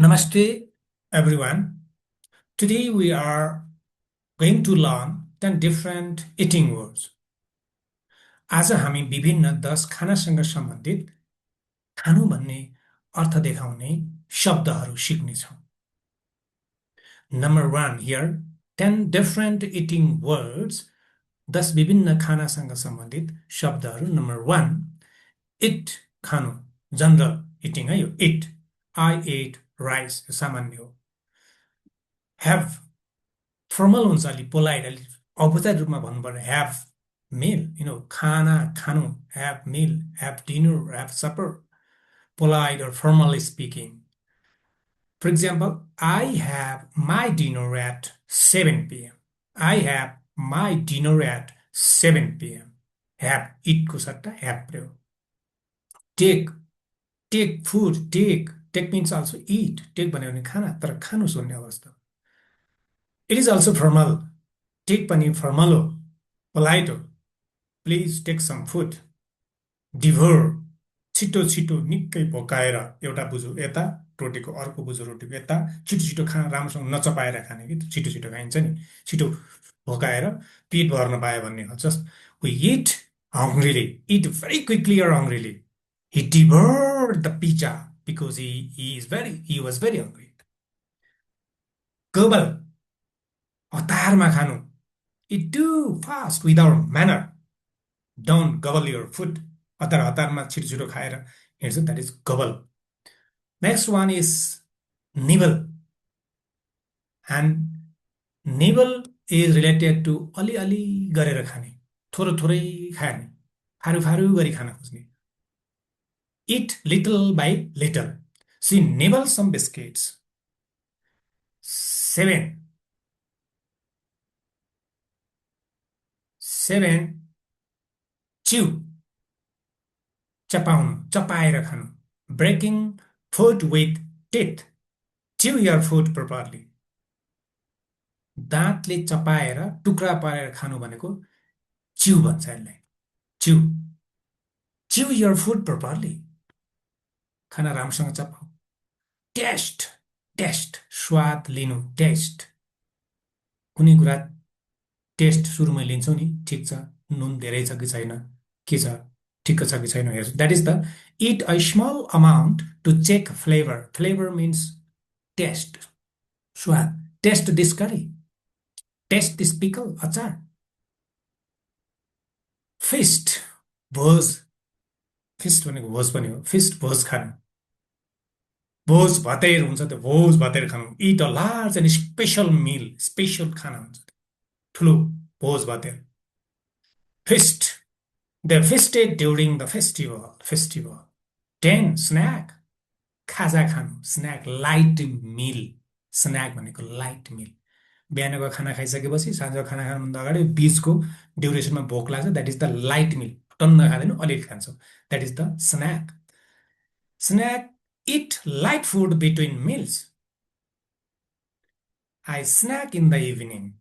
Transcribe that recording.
Namaste, everyone. Today we are going to learn 10 different eating words. आज हामी विभिन्न 10 खानासँग सम्बन्धित खानु भन्ने अर्थ देखाउने शब्दहरू सिक्नेछौँ। Number 1 here, 10 different eating words. 10 विभिन्न खानासँग सम्बन्धित शब्दहरू। Number 1, eat खानु, जनरल इटिङ है यो eat. I ate rice, यो सामान्य हो। Have formal हुन्छ, अलि पोलाइट, अलि औपचारिक रूपमा भन्नुपर्ने have meal, खाना खानु, have meal, have dinner, have supper, polite or formally speaking. For example, I have my dinner at 7 p.m. I have my dinner at 7 p.m. Have eat को सट्टा have प्रयोग। Take food, take means also eat. Take भन्यो भने खाना, तर खानु सोध्ने अवस्था। It is also formal. Take पनि formal हो, polite हो। Please take some food. Devour, छिटो छिटो निकै भोकाएर एउटा बुझो यता रोटीको अर्को बुझो रोटीको यता छिटो छिटो खाना राम्रोसँग नचपाएर खाने कि छिटो छिटो खाइन्छ नि, छिटो भोकाएर पेट भर्न पायो भन्ने हो। Just we eat hungrily, eat very quickly or hungrily. He devoured the pizza because he was very hungry. Gobble, हतारमा खानु, eat too fast without manner. Don't gobble your food. हतारमा छिटो छिटो खाएर हिँड्छ, that is gobble. Next one is nibble. And nibble is related to अलि गरेर खाने, थोरै थोरै खाने, फारू गरी खान खोज्ने। Eat little by little. See, nibble some biscuits. 7. Chew. चपाउनु, चपाएर खानु. Breaking food with teeth. Chew your food properly. दाँतले चपाएर टुक्रा पारेर खानु भनेको chew भन्छ यसलाई। Chew your food properly. खाना राम्रोसँग चपाऊ। Taste, स्वाद लिनु, taste. कुनै कुरा टेस्ट सुरुमै लिन्छौ नि, ठिक छ, नुन धेरै छ कि छैन, के छ, ठिक छ कि छैन हेर्छु। That is the eat a small amount to check flavor. Flavor means taste, स्वाद। Taste this curry. Taste this pickle, अचार। Feast, भोज। feast भनेको भोज पनि हो। feast भोज खानु। भोज भतेर हुन्छ, त्यो भोज भतेर खानु। Eat a large and special meal. Special खाना हुन्छ, ठुलो भोज भतेर। Feast, they feasted during the festival. 10. Snack, खाजा खानु, snack, light meal. snack भनेको light meal. बिहानको खाना खाइसकेपछि साँझको खाना खानुभन्दा अगाडि बीचको ड्युरेसनमा भोक लाग्छ, that is the light meal. टन्न खाँदैनौ, अलिअलि खान्छौ, that is the snack. Snack, eat light food between meals. I snack in the evening.